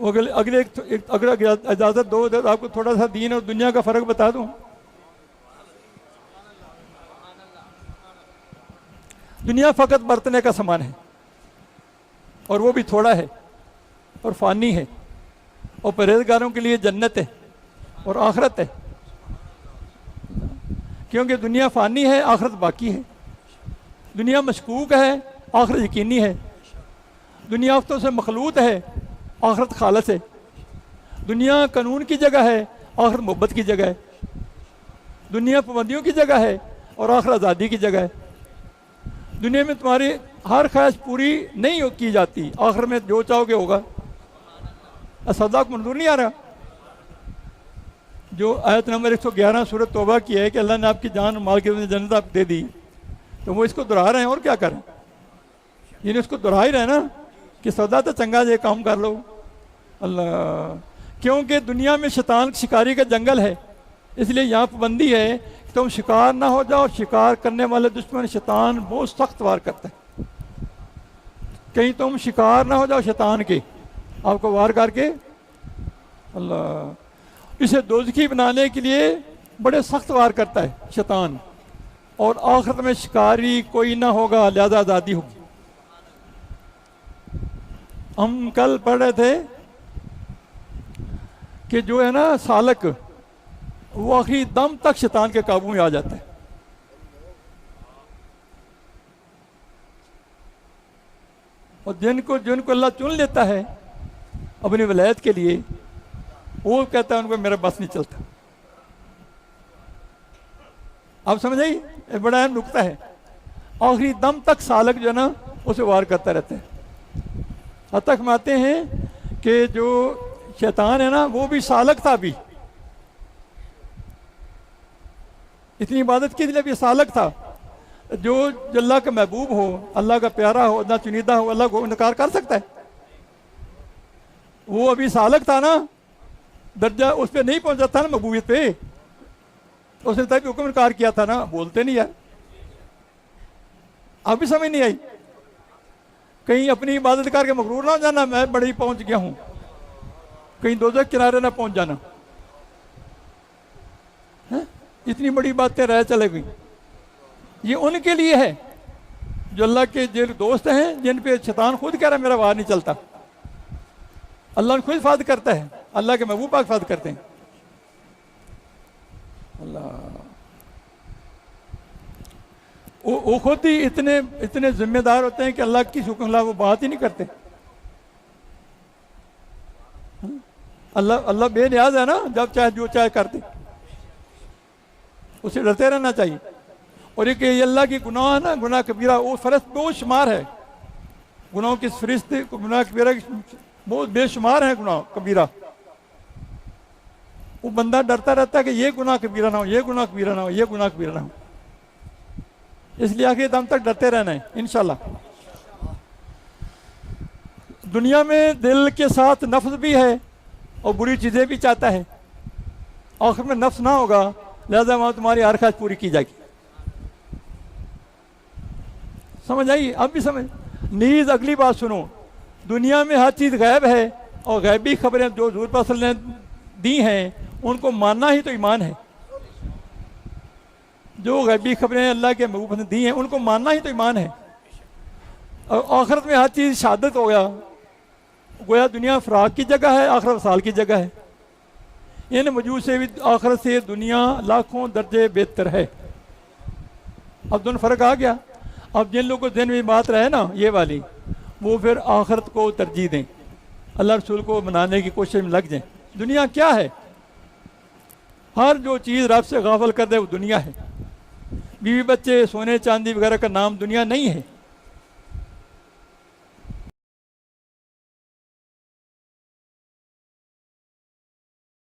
اگر اجازت دو تو آپ کو تھوڑا سا دین اور دنیا کا فرق بتا دوں. دنیا فقط برتنے کا سامان ہے، اور وہ بھی تھوڑا ہے اور فانی ہے، اور پرہیزگاروں کے لیے جنت ہے اور آخرت ہے. کیونکہ دنیا فانی ہے، آخرت باقی ہے. دنیا مشکوک ہے، آخرت یقینی ہے. دنیا آفتوں سے مخلوط ہے، آخرت خالص ہے. دنیا قانون کی جگہ ہے، آخرت محبت کی جگہ ہے. دنیا پابندیوں کی جگہ ہے اور آخرت آزادی کی جگہ ہے. دنیا میں تمہاری ہر خواہش پوری نہیں کی جاتی، آخر میں جو چاہو گے ہوگا. صدا کو منظور نہیں آ رہا؟ جو آیت نمبر 111 سورۃ توبہ کی ہے کہ اللہ نے آپ کی جان اور مال کی جنت آپ دے دی، تو وہ اس کو دہرا رہے ہیں. اور کیا کریں؟ یعنی اس کو دہرا ہی رہے نا کہ سودا تو چنگا یہ کام کر لو. اللہ، کیونکہ دنیا میں شیطان شکاری کا جنگل ہے، اس لیے یہاں پابندی ہے کہ تم شکار نہ ہو جاؤ. شکار کرنے والے دشمن شیطان بہت سخت وار کرتا ہے. کہیں تم شکار نہ ہو جاؤ شیطان کے، آپ کو وار کر کے اللہ اسے دوزخی بنانے کے لیے بڑے سخت وار کرتا ہے شیطان. اور آخرت میں شکاری کوئی نہ ہوگا، لہذا آزادی ہوگی. ہم کل پڑھ رہے تھے کہ جو ہے نا سالک، وہ آخری دم تک شیطان کے قابو میں آ جاتا ہے. اور جن کو اللہ چن لیتا ہے اپنی ولایت کے لیے، وہ کہتا ہے ان کو میرا بس نہیں چلتا. آپ سمجھ آئی؟ یہ بڑا اہم نقطہ ہے. آخری دم تک سالک جو ہے نا اسے وار کرتا رہتا ہے. حتیٰ فرماتے ہیں کہ جو شیطان ہے نا وہ بھی سالک تھا. بھی اتنی عبادت کے لیے بھی سالک تھا. جو اللہ کا محبوب ہو، اللہ کا پیارا ہو، اللہ چنیدہ ہو، اللہ کو انکار کر سکتا ہے؟ وہ ابھی سالک تھا نا، درجہ اس پہ نہیں پہنچا تھا نا محبوبیت پہ. اس نے تب حکم انکار کیا تھا نا. بولتے نہیں یار، اب بھی سمجھ نہیں آئی. کہیں اپنی عبادت کر کے مغرور نہ ہو جانا میں بڑی پہنچ گیا ہوں، کہیں دوزخ کنارے نہ پہنچ جانا. اتنی بڑی باتیں رہ چلے گئی. یہ ان کے لیے ہے جو اللہ کے جن دوست ہیں، جن پہ شیطان خود کہہ رہا ہے میرا وار نہیں چلتا. اللہ نے خود حفاظت کرتا ہے، اللہ کے محبوب پاک حفاظت کرتے ہیں. اللہ وہ خود ہی اتنے ذمہ دار ہوتے ہیں کہ اللہ کی حکم خلاف وہ بات ہی نہیں کرتے. اللہ بے نیاز ہے نا، جب چاہے جو چاہے کر دے. اسے ڈرتے رہنا چاہیے. اور ایک یہ اللہ کی گناہ ہے نا، گناہ کبیرہ، وہ فرض بہت شمار ہے. گناہوں کی فہرست گناہ کبیرہ بہت بے شمار ہیں. گناہ کبیرہ وہ بندہ ڈرتا رہتا ہے کہ یہ گناہ کبیرہ نہ ہو، یہ گناہ کبیرہ نہ ہو، یہ گناہ کبیرہ نہ ہو. اس لیے آخری دم تک ڈرتے رہنا ہے انشاءاللہ. دنیا میں دل کے ساتھ نفس بھی ہے اور بری چیزیں بھی چاہتا ہے. آخر میں نفس نہ ہوگا، لہذا وہاں تمہاری ہر خواہش پوری کی جائے گی. سمجھ آئی؟ اب بھی سمجھ. نیز اگلی بات سنو، دنیا میں ہر چیز غیب ہے، اور غیبی خبریں جو حضور پاک صلی اللہ علیہ وسلم نے دی ہیں ان کو ماننا ہی تو ایمان ہے. جو غیبی خبریں اللہ کے محبوب نے دی ہیں ان کو ماننا ہی تو ایمان ہے. اور آخرت میں ہر چیز شہادت ہو گیا. گویا دنیا فراق کی جگہ ہے، آخرت وصال کی جگہ ہے. ان وجود سے بھی آخرت سے دنیا لاکھوں درجے بہتر ہے. اب دونوں فرق آ گیا. اب جن لوگوں کو ذہن میں بات رہے نا یہ والی، وہ پھر آخرت کو ترجیح دیں، اللہ رسول کو منانے کی کوشش میں لگ جائیں. دنیا کیا ہے؟ ہر جو چیز رب سے غافل کر دے وہ دنیا ہے. بیوی بچے، سونے چاندی وغیرہ کا نام دنیا نہیں ہے.